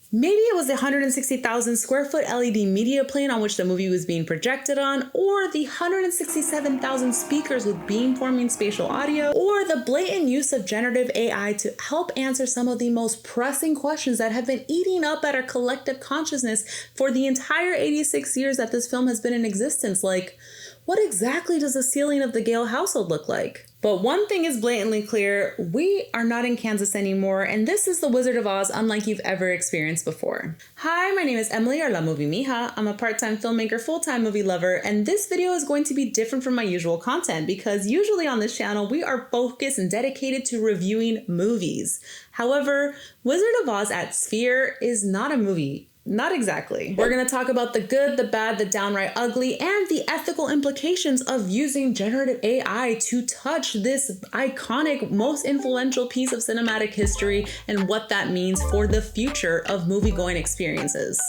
Maybe it was the 160,000 square foot LED media plane on which the movie was being projected on, or the 167,000 speakers with beamforming spatial audio, or the blatant use of generative AI to help answer some of the most pressing questions that have been eating up at our collective consciousness for the entire 86 years that this film has been in existence. Like, what exactly does the ceiling of the Gale household look like? But one thing is blatantly clear, we are not in Kansas anymore, and this is the Wizard of Oz unlike you've ever experienced before. Hi, my name is Emily, or La Movie Mija. I'm a part-time filmmaker, full-time movie lover, and this video is going to be different from my usual content because usually on this channel, we are focused and dedicated to reviewing movies. However, Wizard of Oz at Sphere is not a movie. Not exactly. We're gonna talk about the good, the bad, the downright ugly, and the ethical implications of using generative AI to touch this iconic, most influential piece of cinematic history and what that means for the future of movie-going experiences.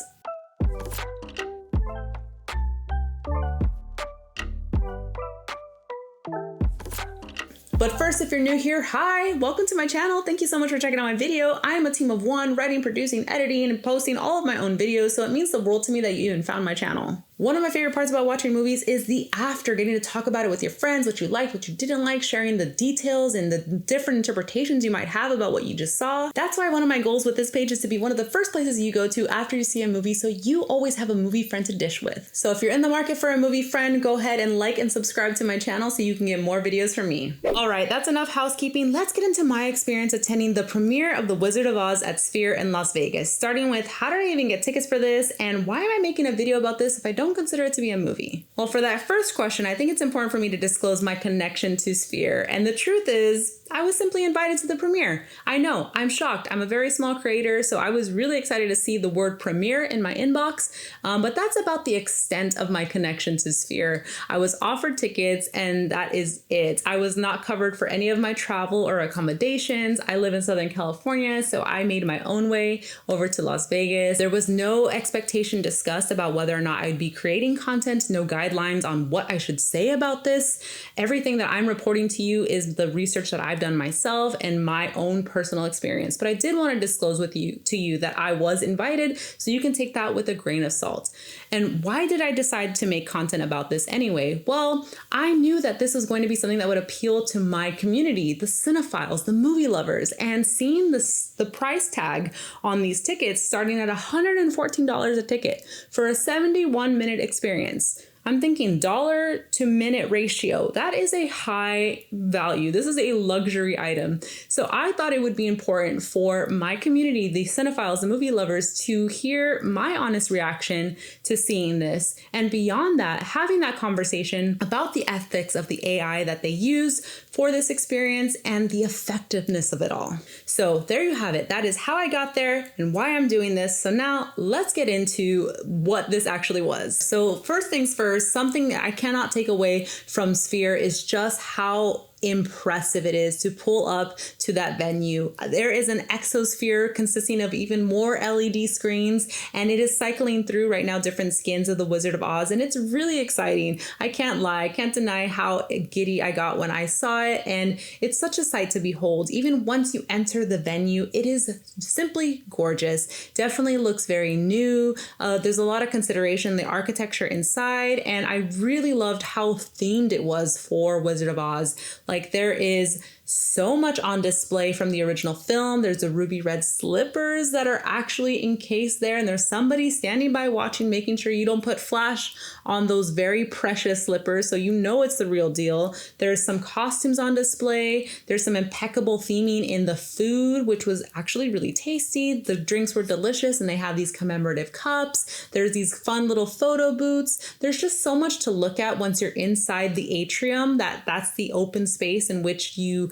But first, if you're new here, hi, welcome to my channel. Thank you so much for checking out my video. I am a team of one, writing, producing, editing, and posting all of my own videos, so it means the world to me that you even found my channel. One of my favorite parts about watching movies is the after, getting to talk about it with your friends, what you liked, what you didn't like, sharing the details and the different interpretations you might have about what you just saw. That's why one of my goals with this page is to be one of the first places you go to after you see a movie, so you always have a movie friend to dish with. So if you're in the market for a movie friend, go ahead and like and subscribe to my channel so you can get more videos from me. All right, that's enough housekeeping. Let's get into my experience attending the premiere of The Wizard of Oz at Sphere in Las Vegas, starting with how did I even get tickets for this, and why am I making a video about this if I don't consider it to be a movie? Well, for that first question, I think it's important for me to disclose my connection to Sphere, and the truth is, I was simply invited to the premiere. I know, I'm shocked. I'm a very small creator, so I was really excited to see the word premiere in my inbox, but that's about the extent of my connection to Sphere. I was offered tickets, and that is it. I was not covered for any of my travel or accommodations. I live in Southern California, so I made my own way over to Las Vegas. There was no expectation discussed about whether or not I'd be creating content, no guidelines on what I should say about this. Everything that I'm reporting to you is the research that I've done myself and my own personal experience. But I did want to disclose to you that I was invited, so you can take that with a grain of salt. And why did I decide to make content about this anyway? Well, I knew that this was going to be something that would appeal to my community, the cinephiles, the movie lovers, and seeing the price tag on these tickets starting at $114 a ticket for a 71-minute experience. I'm thinking dollar to minute ratio. That is a high value. This is a luxury item. So I thought it would be important for my community, the cinephiles, the movie lovers, to hear my honest reaction to seeing this. And beyond that, having that conversation about the ethics of the AI that they use for this experience and the effectiveness of it all. So there you have it. That is how I got there and why I'm doing this. So now let's get into what this actually was. So first things first, something that I cannot take away from Sphere is just how impressive it is to pull up to that venue. There is an exosphere consisting of even more LED screens, and it is cycling through right now different skins of the Wizard of Oz, and it's really exciting. I can't lie, I can't deny how giddy I got when I saw it, and it's such a sight to behold. Even once you enter the venue, it is simply gorgeous. Definitely looks very new. There's a lot of consideration in the architecture inside, and I really loved how themed it was for Wizard of Oz. Like, there is so much on display from the original film. There's the ruby red slippers that are actually encased there, and there's somebody standing by watching, making sure you don't put flash on those very precious slippers, so you know it's the real deal. There's some costumes on display. There's some impeccable theming in the food, which was actually really tasty. The drinks were delicious, and they have these commemorative cups. There's these fun little photo booths. There's just so much to look at once you're inside the atrium. That's the open space in which you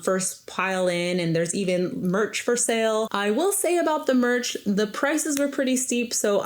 first pile in, and there's even merch for sale. I will say about the merch, the prices were pretty steep, so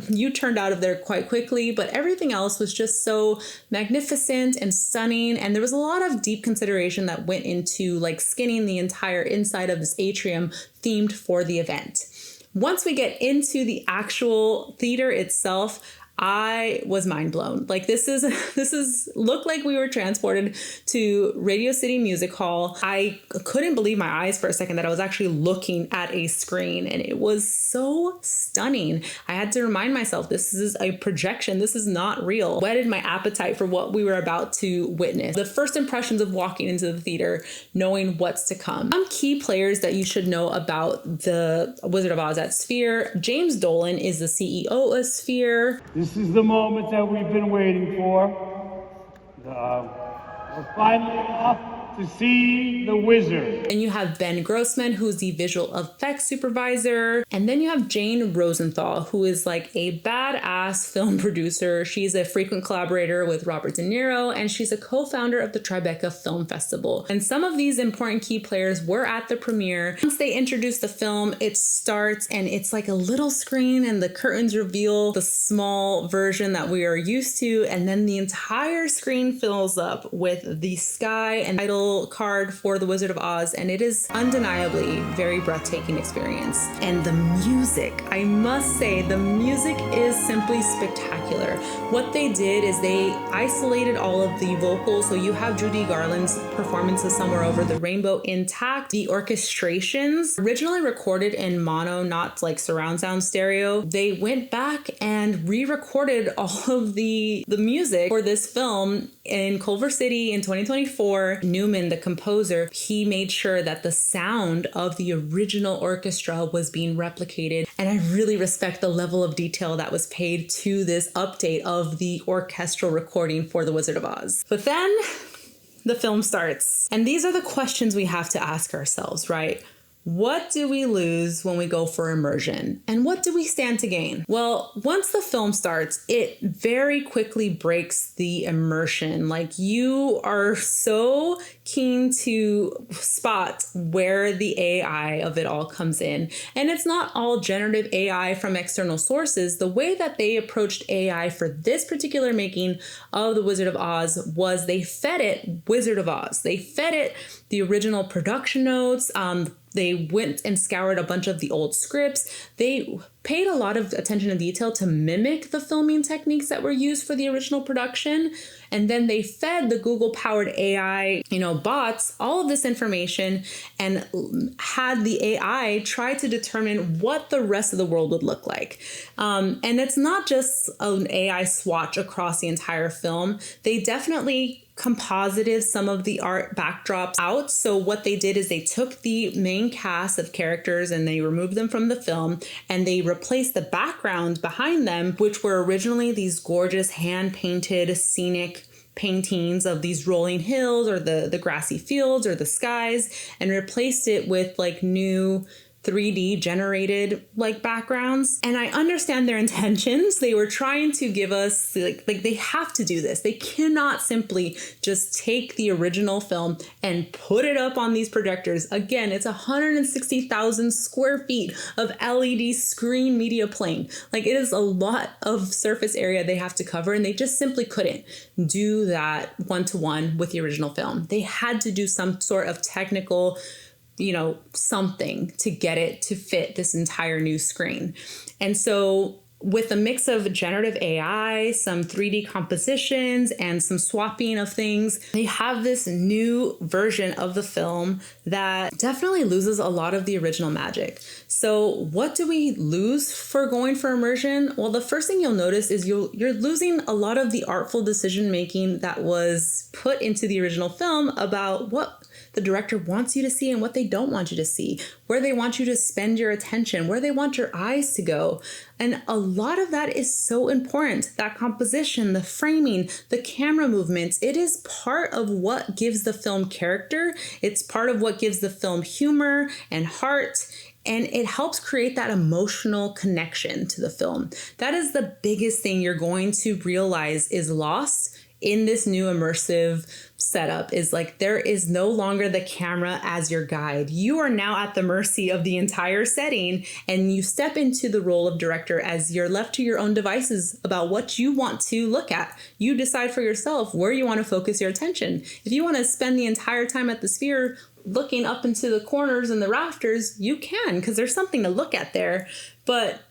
you turned out of there quite quickly, but everything else was just so magnificent and stunning, and there was a lot of deep consideration that went into like skinning the entire inside of this atrium themed for the event. Once we get into the actual theater itself, I was mind blown. Like this is looked like we were transported to Radio City Music Hall. I couldn't believe my eyes for a second that I was actually looking at a screen, and it was so stunning. I had to remind myself this is a projection. This is not real. Whetted my appetite for what we were about to witness. The first impressions of walking into the theater, knowing what's to come. Some key players that you should know about the Wizard of Oz at Sphere. James Dolan is the CEO of Sphere. This is the moment that we've been waiting for. We're finally off to see the wizard. And you have Ben Grossman, who's the visual effects supervisor. And then you have Jane Rosenthal, who is like a badass film producer. She's a frequent collaborator with Robert De Niro, and she's a co-founder of the Tribeca Film Festival. And some of these important key players were at the premiere. Once they introduce the film, it starts and it's like a little screen and the curtains reveal the small version that we are used to. And then the entire screen fills up with the sky and title card for the Wizard of Oz, and it is undeniably very breathtaking experience. And the music, I must say, the music is simply spectacular. What they did is they isolated all of the vocals, so you have Judy Garland's performance of Somewhere Over the Rainbow intact. The orchestrations, originally recorded in mono, not like surround sound stereo, they went back and re-recorded all of the music for this film in Culver City in 2024. Newman, the composer, he made sure that the sound of the original orchestra was being replicated. And I really respect the level of detail that was paid to this update of the orchestral recording for The Wizard of Oz. But then the film starts. And these are the questions we have to ask ourselves, right? What do we lose when we go for immersion? And what do we stand to gain? Well, once the film starts, it very quickly breaks the immersion. Like you are so keen to spot where the AI of it all comes in. And it's not all generative AI from external sources. The way that they approached AI for this particular making of The Wizard of Oz was they fed it Wizard of Oz. They fed it the original production notes. They went and scoured a bunch of the old scripts. They paid a lot of attention to detail to mimic the filming techniques that were used for the original production. And then they fed the Google-powered AI, bots, all of this information and had the AI try to determine what the rest of the world would look like. And it's not just an AI swatch across the entire film. They definitely composited some of the art backdrops out. So what they did is they took the main cast of characters and they removed them from the film and they replaced the background behind them, which were originally these gorgeous hand-painted scenic paintings of these rolling hills or the grassy fields or the skies, and replaced it with like new 3D generated like backgrounds. And I understand their intentions. They were trying to give us like they have to do this. They cannot simply just take the original film and put it up on these projectors. Again, it's 160,000 square feet of LED screen media playing. Like it is a lot of surface area they have to cover, and they just simply couldn't do that one-to-one with the original film. They had to do some sort of technical something to get it to fit this entire new screen. And so with a mix of generative AI, some 3D compositions, and some swapping of things, they have this new version of the film that definitely loses a lot of the original magic. So what do we lose for going for immersion? Well, the first thing you'll notice is you're losing a lot of the artful decision making that was put into the original film about what the director wants you to see and what they don't want you to see, where they want you to spend your attention, where they want your eyes to go. And a lot of that is so important. That composition, the framing, the camera movements, it is part of what gives the film character. It's part of what gives the film humor and heart. And it helps create that emotional connection to the film. That is the biggest thing you're going to realize is lost in this new immersive setup, is like there is no longer the camera as your guide. You are now at the mercy of the entire setting, and you step into the role of director as you're left to your own devices about what you want to look at. You decide for yourself where you want to focus your attention. If you want to spend the entire time at the Sphere looking up into the corners and the rafters, you can, because there's something to look at there. But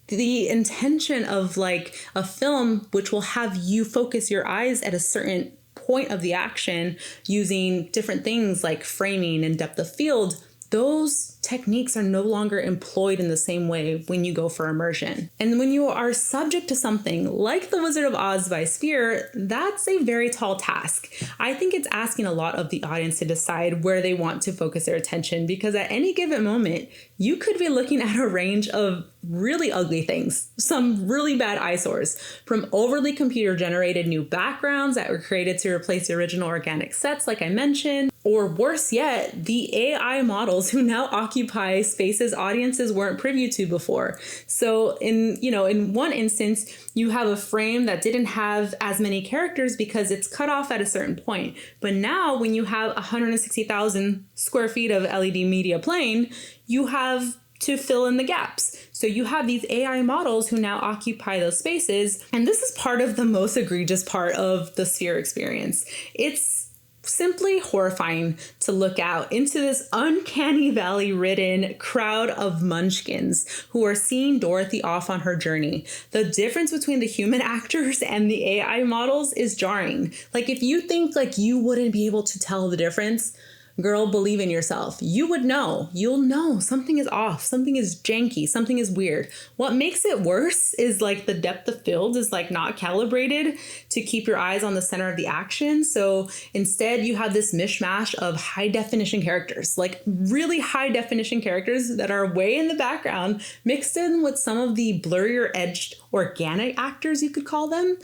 the intention of like a film which will have you focus your eyes at a certain point of the action using different things like framing and depth of field, those techniques are no longer employed in the same way when you go for immersion. And when you are subject to something like The Wizard of Oz by Sphere, that's a very tall task. I think it's asking a lot of the audience to decide where they want to focus their attention, because at any given moment, you could be looking at a range of really ugly things, some really bad eyesores, from overly computer generated new backgrounds that were created to replace the original organic sets, like I mentioned, or worse yet, the AI models who now occupy spaces audiences weren't privy to before. So in one instance, you have a frame that didn't have as many characters because it's cut off at a certain point. But now when you have 160,000 square feet of LED media playing, you have to fill in the gaps. So you have these AI models who now occupy those spaces. And this is part of the most egregious part of the Sphere experience. It's simply horrifying to look out into this uncanny valley ridden crowd of munchkins who are seeing Dorothy off on her journey. The difference between the human actors and the AI models is jarring. Like, if you think like you wouldn't be able to tell the difference, girl, believe in yourself. You would know. You'll know something is off, something is janky, something is weird. What makes it worse is like the depth of field is like not calibrated to keep your eyes on the center of the action. So instead you have this mishmash of high definition characters, like really high definition characters that are way in the background, mixed in with some of the blurrier edged organic actors, you could call them.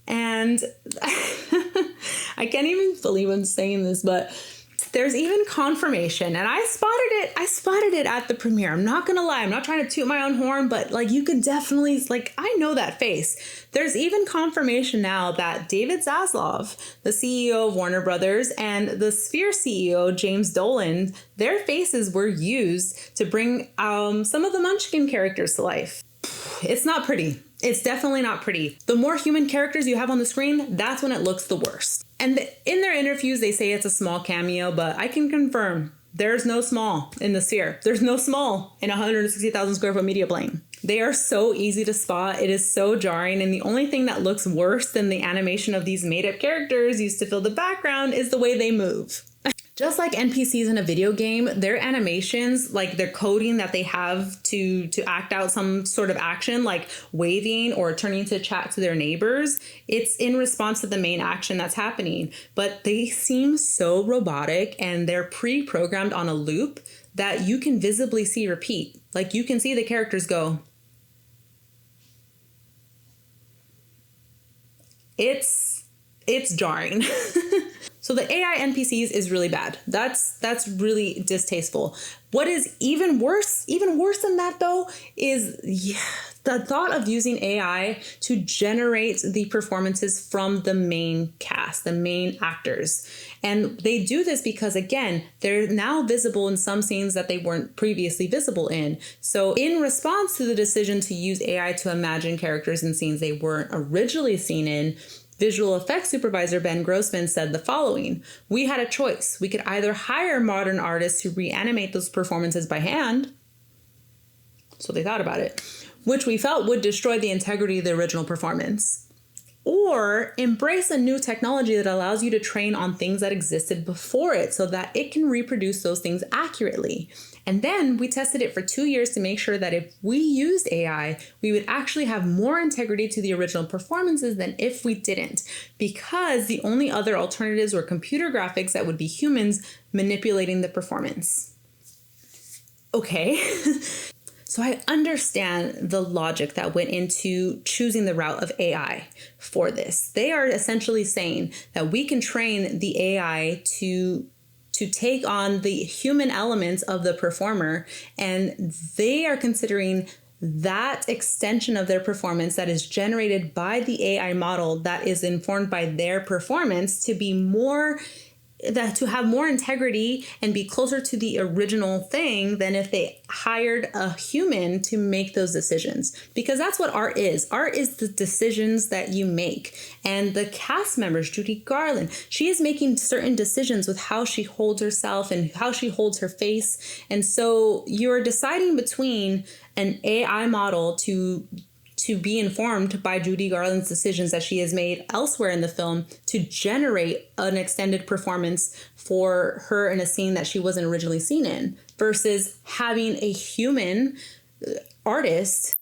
And I can't even believe I'm saying this, but there's even confirmation, and I spotted it at the premiere. I'm not gonna lie, I'm not trying to toot my own horn, but like you can definitely, like, I know that face. There's even confirmation now that David Zaslav, the CEO of Warner Brothers, and the Sphere CEO, James Dolan, their faces were used to bring some of the Munchkin characters to life. It's not pretty. It's definitely not pretty. The more human characters you have on the screen, that's when it looks the worst. And in their interviews, they say it's a small cameo, but I can confirm there's no small in the Sphere. There's no small in 160,000 square foot media plane. They are so easy to spot. It is so jarring. And the only thing that looks worse than the animation of these made up characters used to fill the background is the way they move. Just like NPCs in a video game, their animations, like their coding that they have to act out some sort of action, like waving or turning to chat to their neighbors, it's in response to the main action that's happening. But they seem so robotic and they're pre-programmed on a loop that you can visibly see repeat. Like you can see the characters go. It's jarring. So the AI NPCs is really bad. That's really distasteful. What is even worse than that though, is the thought of using AI to generate the performances from the main cast, the main actors. And they do this because, again, they're now visible in some scenes that they weren't previously visible in. So in response to the decision to use AI to imagine characters in scenes they weren't originally seen in, visual effects supervisor Ben Grossman said the following: "We had a choice. We could either hire modern artists to reanimate those performances by hand," so they thought about it, "which we felt would destroy the integrity of the original performance, or embrace a new technology that allows you to train on things that existed before it so that it can reproduce those things accurately. And then we tested it for 2 years to make sure that if we used AI, we would actually have more integrity to the original performances than if we didn't, because the only other alternatives were computer graphics that would be humans manipulating the performance." Okay. So I understand the logic that went into choosing the route of AI for this. They are essentially saying that we can train the AI to take on the human elements of the performer, and they are considering that extension of their performance that is generated by the AI model that is informed by their performance to be more that to have more integrity and be closer to the original thing than if they hired a human to make those decisions. Because that's what art is. Art is the decisions that you make. And the cast members, Judy Garland, she is making certain decisions with how she holds herself and how she holds her face. And so you're deciding between an AI model to be informed by Judy Garland's decisions that she has made elsewhere in the film to generate an extended performance for her in a scene that she wasn't originally seen in, versus having a human artist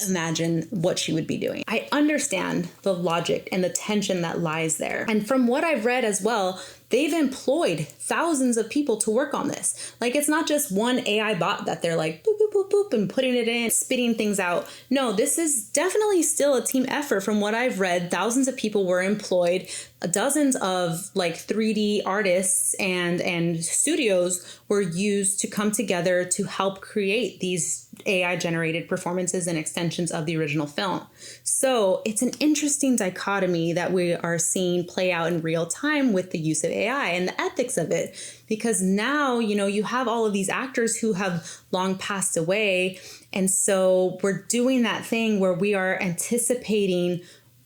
imagine what she would be doing. I understand the logic and the tension that lies there. And from what I've read as well, they've employed thousands of people to work on this. Like, it's not just one AI bot that they're like boop, boop, boop, boop, and putting it in, spitting things out. No, this is definitely still a team effort. From what I've read, thousands of people were employed, dozens of like 3D artists and studios were used to come together to help create these AI generated performances and extensions of the original film. So it's an interesting dichotomy that we are seeing play out in real time with the use of AI and the ethics of it. Because now, you know, you have all of these actors who have long passed away. And so we're doing that thing where we are anticipating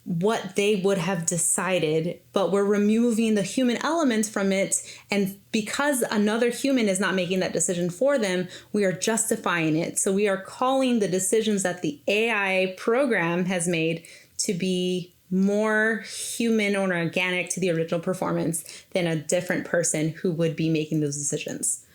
what they would have decided, but we're removing the human element from it. And because another human is not making that decision for them, we are justifying it. So we are calling the decisions that the AI program has made to be more human or organic to the original performance than a different person who would be making those decisions.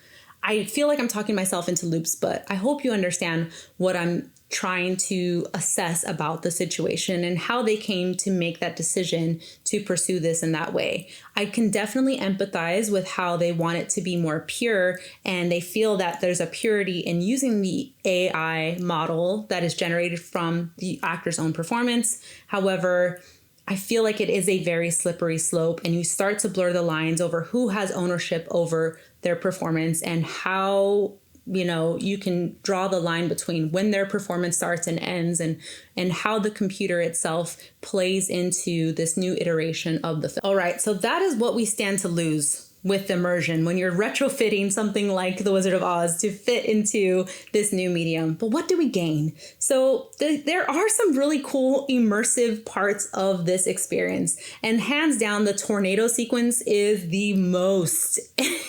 I feel like I'm talking myself into loops, but I hope you understand what I'm trying to assess about the situation and how they came to make that decision to pursue this in that way. I can definitely empathize with how they want it to be more pure, and they feel that there's a purity in using the AI model that is generated from the actor's own performance. However, I feel like it is a very slippery slope, and you start to blur the lines over who has ownership over their performance and how, you know, you can draw the line between when their performance starts and ends, and how the computer itself plays into this new iteration of the film. All right, so that is what we stand to lose with immersion when you're retrofitting something like The Wizard of Oz to fit into this new medium. But what do we gain? So there are some really cool immersive parts of this experience. And hands down, the tornado sequence is the most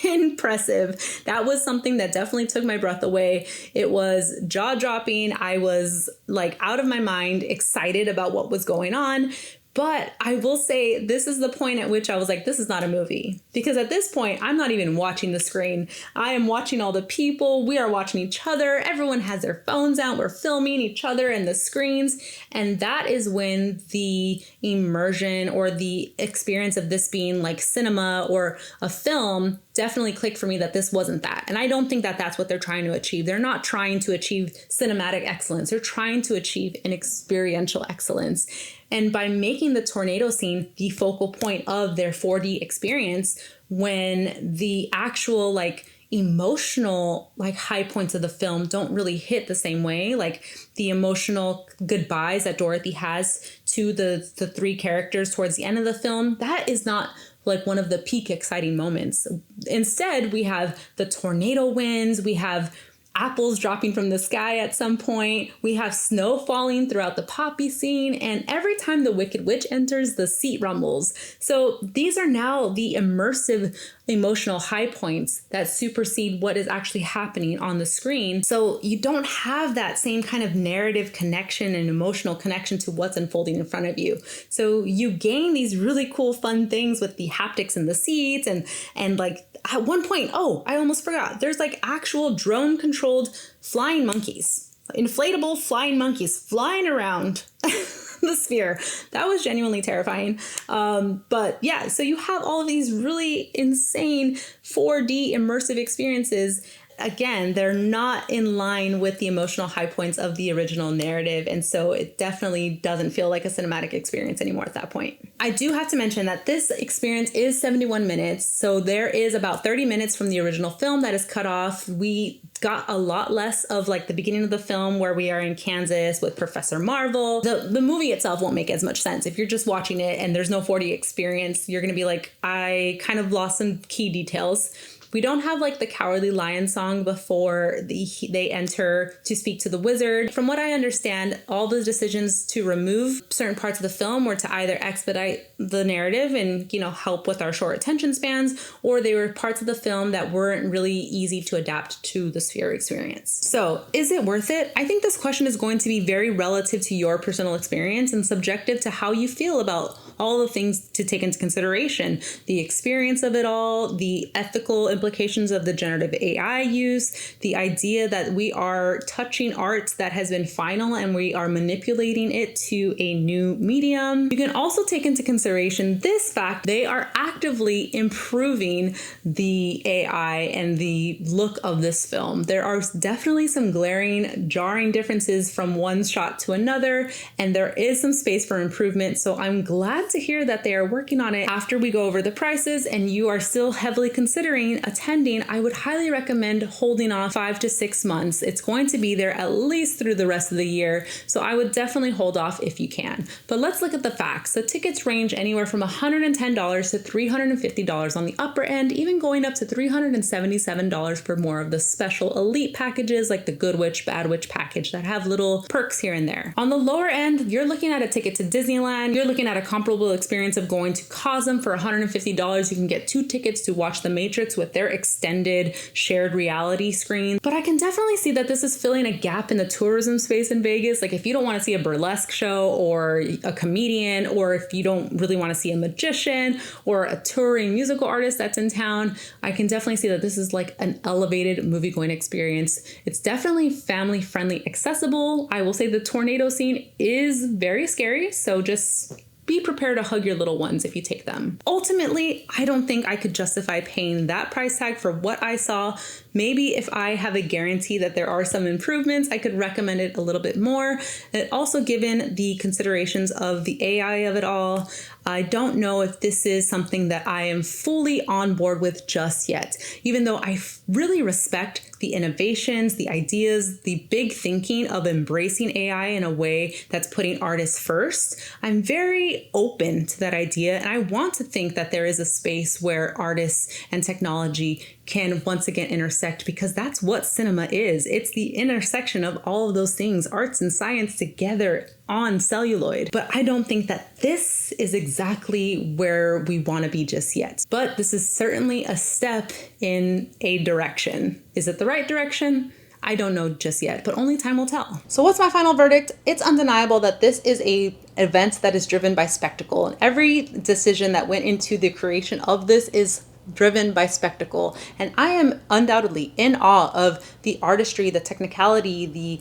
impressive. That was something that definitely took my breath away. It was jaw-dropping. I was like out of my mind, excited about what was going on. But I will say this is the point at which I was like, this is not a movie. Because at this point, I'm not even watching the screen. I am watching all the people. We are watching each other. Everyone has their phones out. We're filming each other and the screens. And that is when the immersion or the experience of this being like cinema or a film definitely clicked for me that this wasn't that. And I don't think that that's what they're trying to achieve. They're not trying to achieve cinematic excellence. They're trying to achieve an experiential excellence. And by making the tornado scene the focal point of their 4D experience, when the actual like emotional like high points of the film don't really hit the same way, like the emotional goodbyes that Dorothy has to the three characters towards the end of the film, that is not like one of the peak exciting moments. Instead, we have the tornado winds, we have apples dropping from the sky at some point, we have snow falling throughout the poppy scene, and every time the Wicked Witch enters, the seat rumbles. So these are now the immersive emotional high points that supersede what is actually happening on the screen. So you don't have that same kind of narrative connection and emotional connection to what's unfolding in front of you. So you gain these really cool, fun things with the haptics in the seats and like at one point, oh, I almost forgot. There's like actual drone controlled flying monkeys, inflatable flying monkeys flying around the sphere. That was genuinely terrifying. But yeah, so you have all of these really insane 4D immersive experiences. Again, they're not in line with the emotional high points of the original narrative. And so it definitely doesn't feel like a cinematic experience anymore at that point. I do have to mention that this experience is 71 minutes. So there is about 30 minutes from the original film that is cut off. We got a lot less of like the beginning of the film where we are in Kansas with Professor Marvel. The movie itself won't make as much sense. If you're just watching it and there's no 4D experience, you're going to be like, I kind of lost some key details. We don't have like the Cowardly Lion song before they enter to speak to the wizard. From what I understand, all the decisions to remove certain parts of the film were to either expedite the narrative and, help with our short attention spans, or they were parts of the film that weren't really easy to adapt to the Sphere experience. So is it worth it? I think this question is going to be very relative to your personal experience and subjective to how you feel about all the things to take into consideration: the experience of it all, the ethical implications of the generative AI use, the idea that we are touching art that has been final and we are manipulating it to a new medium. You can also take into consideration this fact: they are actively improving the AI and the look of this film. There are definitely some glaring, jarring differences from one shot to another, and there is some space for improvement. So I'm glad to hear that they are working on it. After we go over the prices and you are still heavily considering attending, I would highly recommend holding off 5 to 6 months. It's going to be there at least through the rest of the year, so I would definitely hold off if you can. But let's look at the facts. The tickets range anywhere from $110 to $350 on the upper end, even going up to $377 for more of the special elite packages like the Good Witch, Bad Witch package that have little perks here and there. On the lower end, you're looking at a ticket to Disneyland. You're looking at a comparable experience of going to Cosm for $150. You can get 2 tickets to watch The Matrix with their extended shared reality screen. But I can definitely see that this is filling a gap in the tourism space in Vegas. Like if you don't want to see a burlesque show or a comedian, or if you don't really want to see a magician or a touring musical artist that's in town, I can definitely see that this is like an elevated movie-going experience. It's definitely family-friendly, accessible. I will say the tornado scene is very scary, so just be prepared to hug your little ones if you take them. Ultimately, I don't think I could justify paying that price tag for what I saw. Maybe if I have a guarantee that there are some improvements, I could recommend it a little bit more. And also, given the considerations of the AI of it all, I don't know if this is something that I am fully on board with just yet. Even though I really respect the innovations, the ideas, the big thinking of embracing AI in a way that's putting artists first, I'm very open to that idea. And I want to think that there is a space where artists and technology can once again intersect, because that's what cinema is. It's the intersection of all of those things, arts and science together on celluloid. But I don't think that this is exactly where we want to be just yet. But this is certainly a step in a direction. Is it the right direction? I don't know just yet, but only time will tell. So what's my final verdict? It's undeniable that this is an event that is driven by spectacle, and every decision that went into the creation of this is driven by spectacle. And I am undoubtedly in awe of the artistry, the technicality,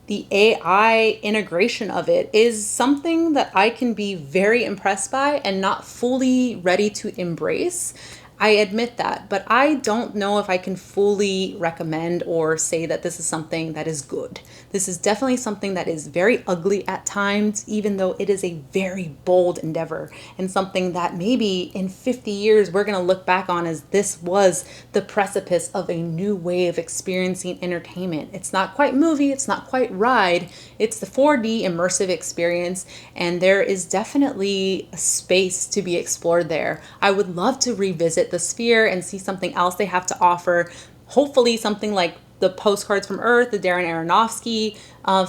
the AI integration of it is something that I can be very impressed by and not fully ready to embrace. I admit that, but I don't know if I can fully recommend or say that this is something that is good. This is definitely something that is very ugly at times, even though it is a very bold endeavor and something that maybe in 50 years we're going to look back on as this was the precipice of a new way of experiencing entertainment. It's not quite movie, it's not quite ride, it's the 4D immersive experience, and there is definitely a space to be explored there. I would love to revisit the Sphere and see something else they have to offer. Hopefully something like the Postcards from Earth, the Darren Aronofsky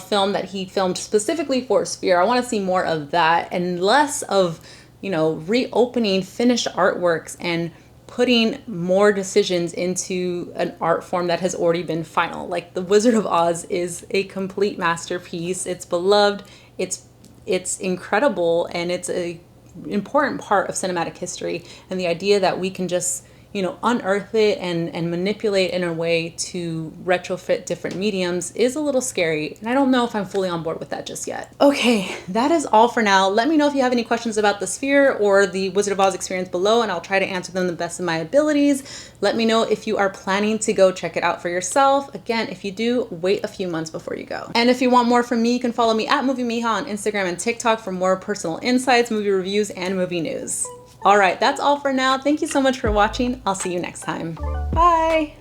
film that he filmed specifically for Sphere. I want to see more of that and less of, reopening finished artworks and putting more decisions into an art form that has already been final. Like The Wizard of Oz is a complete masterpiece. It's beloved, it's incredible, and it's a important part of cinematic history. And the idea that we can just unearth it and manipulate in a way to retrofit different mediums is a little scary. And I don't know if I'm fully on board with that just yet. Okay, that is all for now. Let me know if you have any questions about the Sphere or the Wizard of Oz experience below, and I'll try to answer them the best of my abilities. Let me know if you are planning to go check it out for yourself. Again, if you do, wait a few months before you go. And if you want more from me, you can follow me at Movie Mija on Instagram and TikTok for more personal insights, movie reviews, and movie news. All right, that's all for now. Thank you so much for watching. I'll see you next time. Bye.